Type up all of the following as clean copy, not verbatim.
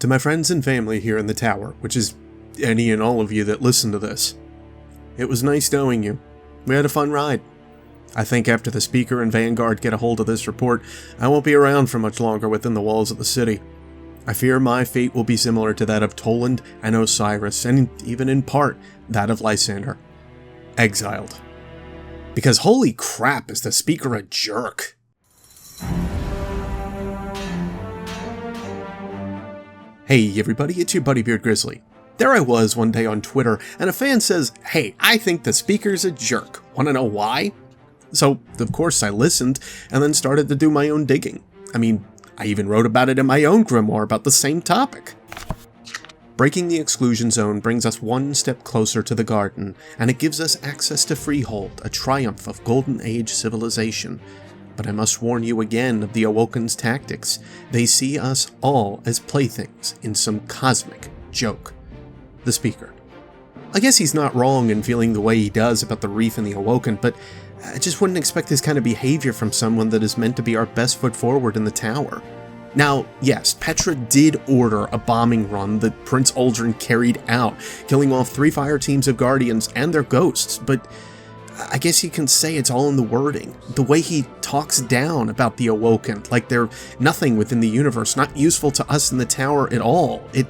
To my friends and family here in the tower, which is any and all of you that listen to this, it was nice knowing you. We had a fun ride. I think after the Speaker and Vanguard get a hold of this report, I won't be around for much longer within the walls of the city. I fear my fate will be similar to that of Toland and Osiris, and even in part, that of Lysander. Exiled. Because holy crap, is the Speaker a jerk! Hey everybody, it's your buddy Beard Grizzly. There I was one day on Twitter, and a fan says, "Hey, I think the Speaker's a jerk. Wanna know why?" So, of course I listened, and then started to do my own digging. I mean, I even wrote about it in my own grimoire about the same topic. Breaking the exclusion zone brings us one step closer to the garden, and it gives us access to Freehold, a triumph of Golden Age civilization. But I must warn you again of the Awoken's tactics. They see us all as playthings in some cosmic joke. The Speaker. I guess he's not wrong in feeling the way he does about the Reef and the Awoken, but I just wouldn't expect this kind of behavior from someone that is meant to be our best foot forward in the tower. Now, yes, Petra did order a bombing run that Prince Uldren carried out, killing off 3 fire teams of Guardians and their ghosts, but I guess you can say it's all in the wording. The way he talks down about the Awoken, like they're nothing within the universe, not useful to us in the tower at all. It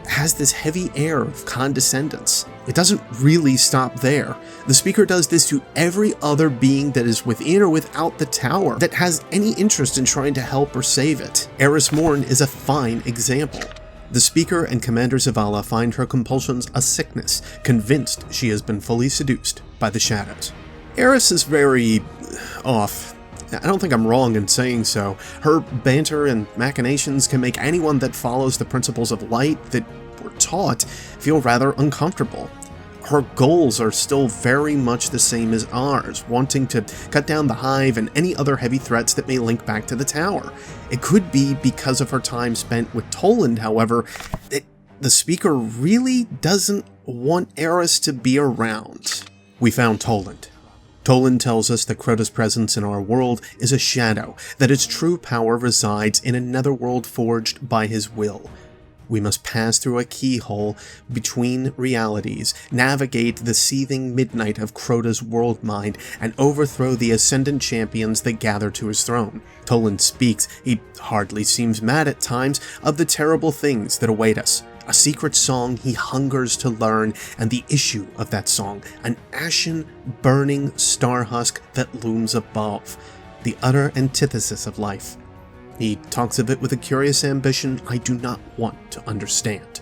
has this heavy air of condescendence. It doesn't really stop there. The Speaker does this to every other being that is within or without the tower that has any interest in trying to help or save it. Eris Morn is a fine example. The Speaker and Commander Zavala find her compulsions a sickness, convinced she has been fully seduced by the shadows. Eris is very off. I don't think I'm wrong in saying so. Her banter and machinations can make anyone that follows the principles of light that we're taught feel rather uncomfortable. Her goals are still very much the same as ours, wanting to cut down the Hive and any other heavy threats that may link back to the tower. It could be because of her time spent with Toland, however, that the Speaker really doesn't want Eris to be around. We found Toland. Toland tells us that Crota's presence in our world is a shadow, that its true power resides in another world forged by his will. We must pass through a keyhole between realities, navigate the seething midnight of Crota's world mind, and overthrow the ascendant champions that gather to his throne. Toland speaks, he hardly seems mad at times, of the terrible things that await us. A secret song he hungers to learn, and the issue of that song, an ashen, burning star husk that looms above, the utter antithesis of life. He talks of it with a curious ambition I do not want to understand.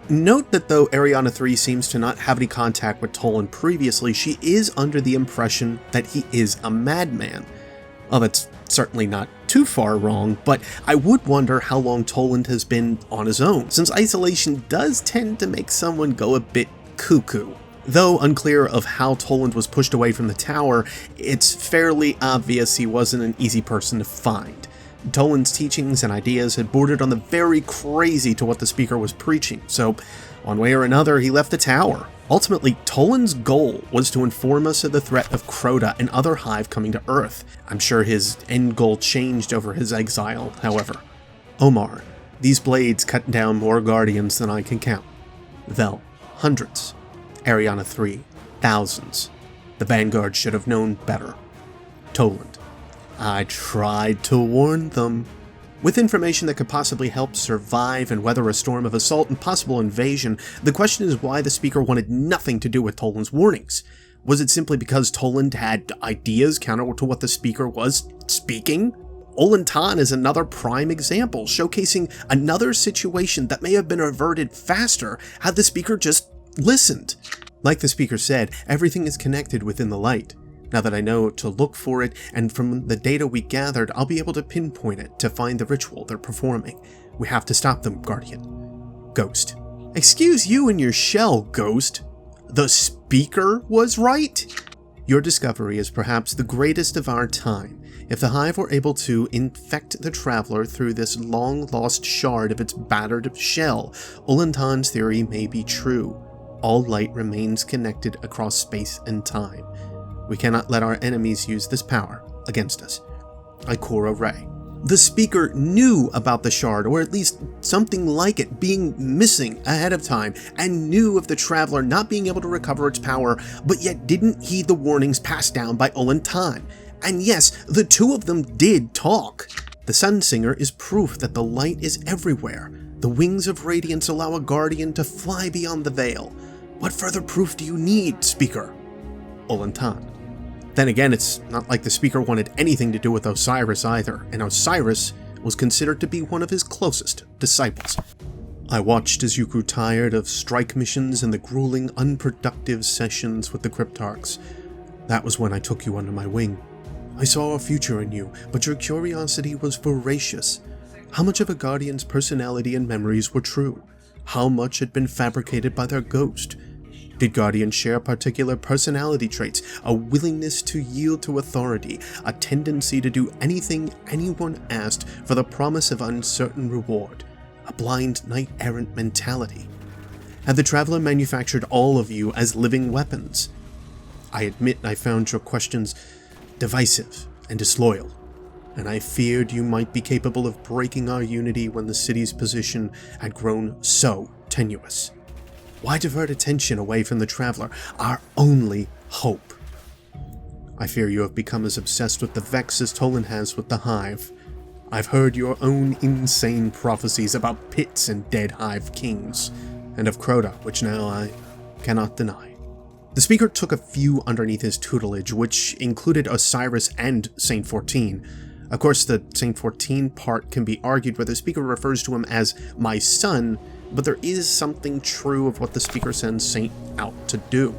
Note that though Ariana 3 seems to not have any contact with Toland previously, she is under the impression that he is a madman. Well, that's certainly not too far wrong, but I would wonder how long Toland has been on his own, since isolation does tend to make someone go a bit cuckoo. Though unclear of how Toland was pushed away from the tower, it's fairly obvious he wasn't an easy person to find. Toland's teachings and ideas had bordered on the very crazy to what the Speaker was preaching, so one way or another he left the tower. Ultimately, Toland's goal was to inform us of the threat of Crota and other Hive coming to Earth. I'm sure his end goal changed over his exile, however. Omar, these blades cut down more Guardians than I can count. Vel, hundreds. Ariana 3, thousands. The Vanguard should have known better. Toland, I tried to warn them. With information that could possibly help survive and weather a storm of assault and possible invasion, the question is why the Speaker wanted nothing to do with Toland's warnings. Was it simply because Toland had ideas counter to what the Speaker was speaking? Olen Tan is another prime example, showcasing another situation that may have been averted faster had the Speaker just listened. Like the Speaker said, everything is connected within the light. Now that I know to look for it, and from the data we gathered, I'll be able to pinpoint it to find the ritual they're performing. We have to stop them, Guardian. Ghost. Excuse you and your shell, Ghost. The Speaker was right? Your discovery is perhaps the greatest of our time. If the Hive were able to infect the Traveler through this long-lost shard of its battered shell, Ulan-Tan's theory may be true. All light remains connected across space and time. We cannot let our enemies use this power against us. Ikora Ray. The speaker knew about the shard, or at least something like it, being missing ahead of time, and knew of the Traveler not being able to recover its power, but yet didn't heed the warnings passed down by Olen Tan. And yes, the two of them did talk. The Sun Singer is proof that the light is everywhere. The wings of radiance allow a guardian to fly beyond the veil. What further proof do you need, speaker? Olen Tan. Then again, it's not like the speaker wanted anything to do with Osiris either, and Osiris was considered to be one of his closest disciples. I watched as you grew tired of strike missions and the grueling, unproductive sessions with the Cryptarchs. That was when I took you under my wing. I saw a future in you, but your curiosity was voracious. How much of a guardian's personality and memories were true? How much had been fabricated by their ghost? Did guardians share particular personality traits, a willingness to yield to authority, a tendency to do anything anyone asked for the promise of uncertain reward, a blind knight-errant mentality? Had the Traveler manufactured all of you as living weapons? I admit I found your questions divisive and disloyal, and I feared you might be capable of breaking our unity when the city's position had grown so tenuous. Why divert attention away from the Traveler, our only hope? I fear you have become as obsessed with the Vex as Toland has with the Hive. I've heard your own insane prophecies about pits and dead Hive kings, and of Crota, which now I cannot deny. The speaker took a few underneath his tutelage, which included Osiris and Saint 14. Of course, the Saint 14 part can be argued where the speaker refers to him as my son, but there is something true of what the speaker sends Saint out to do.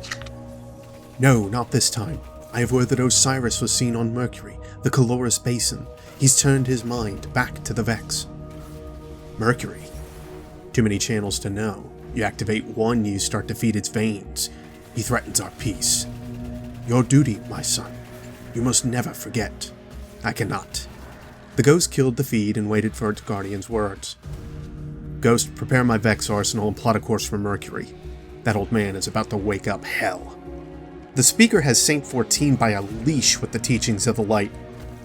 No, not this time. I have word that Osiris was seen on Mercury, the Caloris Basin. He's turned his mind back to the Vex. Mercury? Too many channels to know. You activate one, you start to feed its veins. He threatens our peace. Your duty, my son. You must never forget. I cannot. The ghost killed the feed and waited for its guardian's words. Ghost, prepare my Vex arsenal and plot a course for Mercury. That old man is about to wake up hell. The speaker has Saint 14 by a leash with the teachings of the light.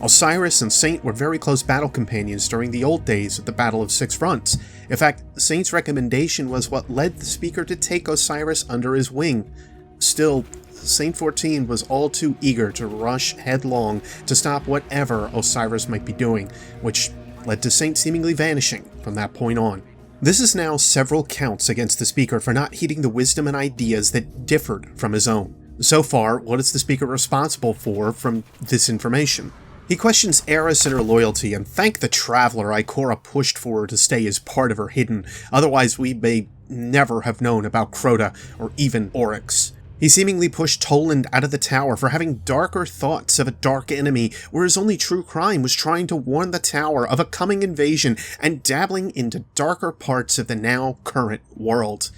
Osiris and Saint were very close battle companions during the old days of the Battle of Six Fronts. In fact, Saint's recommendation was what led the speaker to take Osiris under his wing. Still, Saint 14 was all too eager to rush headlong to stop whatever Osiris might be doing, which led to Saint seemingly vanishing from that point on. This is now several counts against the speaker for not heeding the wisdom and ideas that differed from his own. So far, what is the speaker responsible for from this information? He questions Eris and her loyalty, and thank the Traveler Ikora pushed for her to stay as part of her hidden, otherwise we may never have known about Crota or even Oryx. He seemingly pushed Toland out of the tower for having darker thoughts of a dark enemy, where his only true crime was trying to warn the tower of a coming invasion and dabbling into darker parts of the now current world.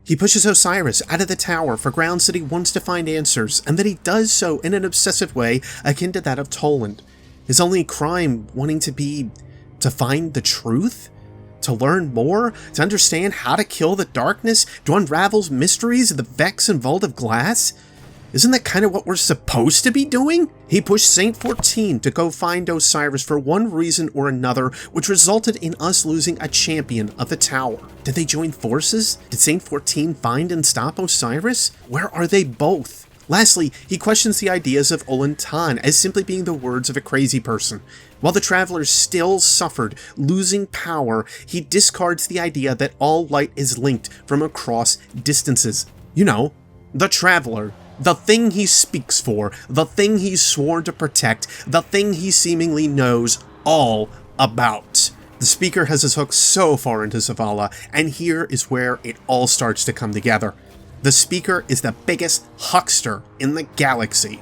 He pushes Osiris out of the tower for grounds that he wants to find answers, and that he does so in an obsessive way akin to that of Toland. His only crime wanting to find the truth? To learn more? To understand how to kill the darkness? To unravel mysteries of the Vex and Vault of Glass? Isn't that kind of what we're supposed to be doing? He pushed Saint 14 to go find Osiris for one reason or another, which resulted in us losing a champion of the tower. Did they join forces? Did Saint 14 find and stop Osiris? Where are they both? Lastly, he questions the ideas of Olen Tan as simply being the words of a crazy person. While the Traveler still suffered, losing power, he discards the idea that all light is linked from across distances. You know, the Traveler. The thing he speaks for, the thing he's sworn to protect, the thing he seemingly knows all about. The speaker has his hook so far into Zavala, and here is where it all starts to come together. The speaker is the biggest huckster in the galaxy.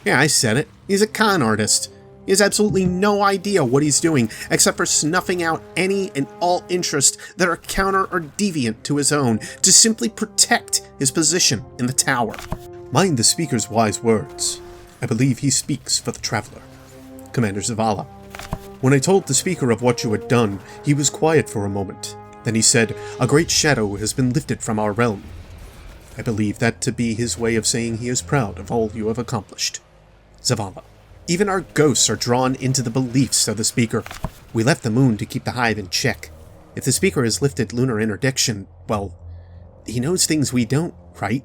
Yeah, I said it. He's a con artist. He has absolutely no idea what he's doing, except for snuffing out any and all interests that are counter or deviant to his own, to simply protect his position in the tower. Mind the speaker's wise words. I believe he speaks for the Traveler. Commander Zavala. When I told the speaker of what you had done, he was quiet for a moment. Then he said, "A great shadow has been lifted from our realm." I believe that to be his way of saying he is proud of all you have accomplished. Zavala. Even our ghosts are drawn into the beliefs of the speaker. We left the moon to keep the hive in check. If the speaker has lifted lunar interdiction, well, he knows things we don't, right?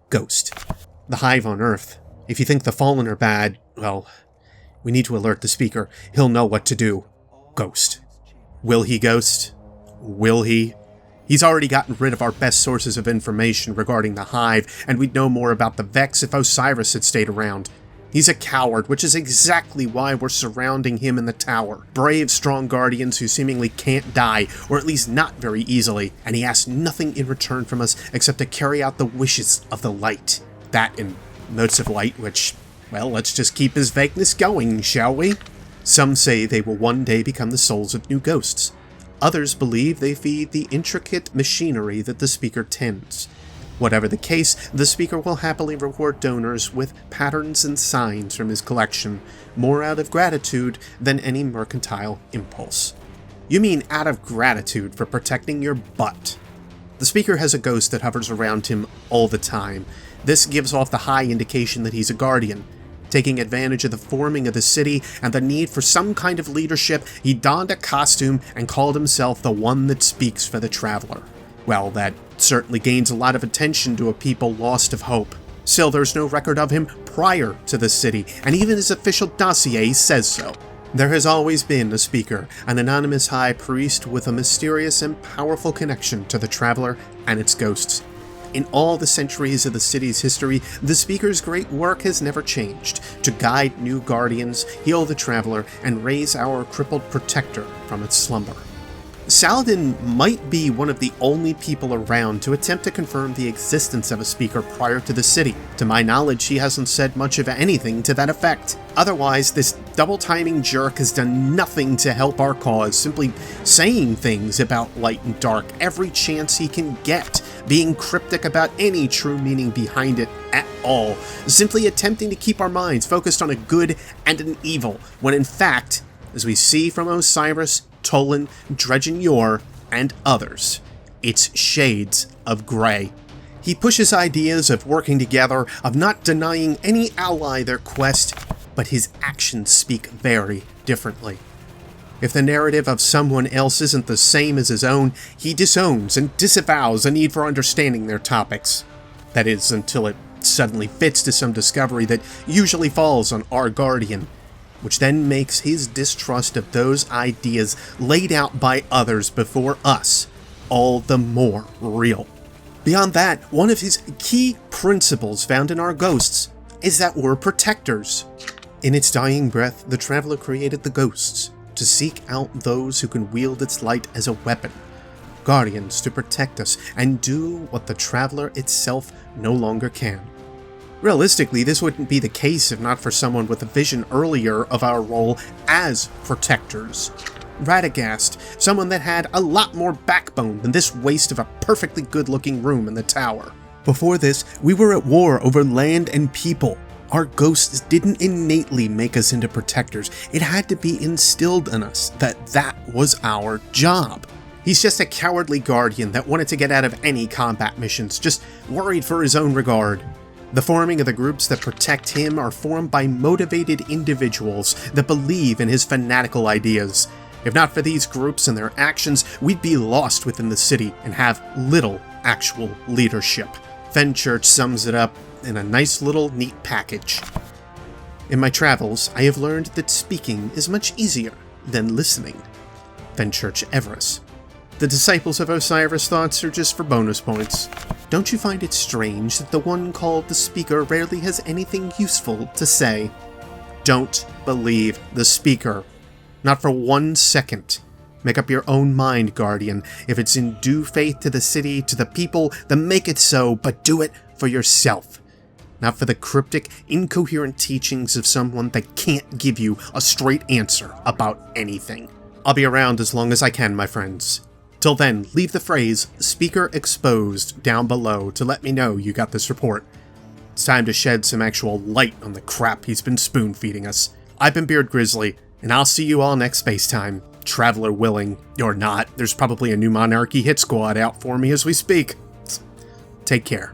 Ghost. The hive on Earth. If you think the fallen are bad, well, we need to alert the speaker. He'll know what to do. Ghost. Will he ghost? Will he? He's already gotten rid of our best sources of information regarding the hive, and we'd know more about the Vex if Osiris had stayed around. He's a coward, which is exactly why we're surrounding him in the tower. Brave, strong guardians who seemingly can't die, or at least not very easily, and he asks nothing in return from us except to carry out the wishes of the light. That and notes of light, which, well, let's just keep his vagueness going, shall we? Some say they will one day become the souls of new ghosts. Others believe they feed the intricate machinery that the speaker tends. Whatever the case, the speaker will happily reward donors with patterns and signs from his collection, more out of gratitude than any mercantile impulse. You mean out of gratitude for protecting your butt. The speaker has a ghost that hovers around him all the time. This gives off the high indication that he's a guardian. Taking advantage of the forming of the city and the need for some kind of leadership, he donned a costume and called himself the one that speaks for the traveler. Well, that certainly gains a lot of attention to a people lost of hope. Still, there's no record of him prior to the city, and even his official dossier says so. There has always been a speaker, an anonymous high priest with a mysterious and powerful connection to the traveler and its ghosts. In all the centuries of the city's history, the speaker's great work has never changed: to guide new guardians, heal the traveler, and raise our crippled protector from its slumber. Saladin might be one of the only people around to attempt to confirm the existence of a speaker prior to the city. To my knowledge, he hasn't said much of anything to that effect. Otherwise, this double-timing jerk has done nothing to help our cause, simply saying things about light and dark every chance he can get, being cryptic about any true meaning behind it at all, simply attempting to keep our minds focused on a good and an evil, when in fact, as we see from Osiris, Toland, Dredgen Yor, and others, it's shades of gray. He pushes ideas of working together, of not denying any ally their quest, but his actions speak very differently. If the narrative of someone else isn't the same as his own, he disowns and disavows a need for understanding their topics. That is, until it suddenly fits to some discovery that usually falls on our guardian, which then makes his distrust of those ideas laid out by others before us all the more real. Beyond that, one of his key principles found in our ghosts is that we're protectors. In its dying breath, the traveler created the ghosts to seek out those who can wield its light as a weapon, guardians to protect us and do what the traveler itself no longer can. Realistically, this wouldn't be the case if not for someone with a vision earlier of our role as protectors. Radagast, someone that had a lot more backbone than this waste of a perfectly good-looking room in the tower. Before this, we were at war over land and people. Our ghosts didn't innately make us into protectors. It had to be instilled in us that was our job. He's just a cowardly guardian that wanted to get out of any combat missions, just worried for his own regard. The forming of the groups that protect him are formed by motivated individuals that believe in his fanatical ideas. If not for these groups and their actions, we'd be lost within the city and have little actual leadership. Fenchurch sums it up in a nice little neat package. In my travels, I have learned that speaking is much easier than listening. Fenchurch Eris. The disciples of Osiris' thoughts are just for bonus points. Don't you find it strange that the one called the speaker rarely has anything useful to say? Don't believe the speaker. Not for 1 second. Make up your own mind, Guardian. If it's in due faith to the city, to the people, then make it so, but do it for yourself. Not for the cryptic, incoherent teachings of someone that can't give you a straight answer about anything. I'll be around as long as I can, my friends. Till then, leave the phrase "speaker exposed" down below to let me know you got this report. It's time to shed some actual light on the crap he's been spoon-feeding us. I've been Beard Grizzly, and I'll see you all next space time. Traveler willing, or not, there's probably a new Monarchy hit squad out for me as we speak. Take care.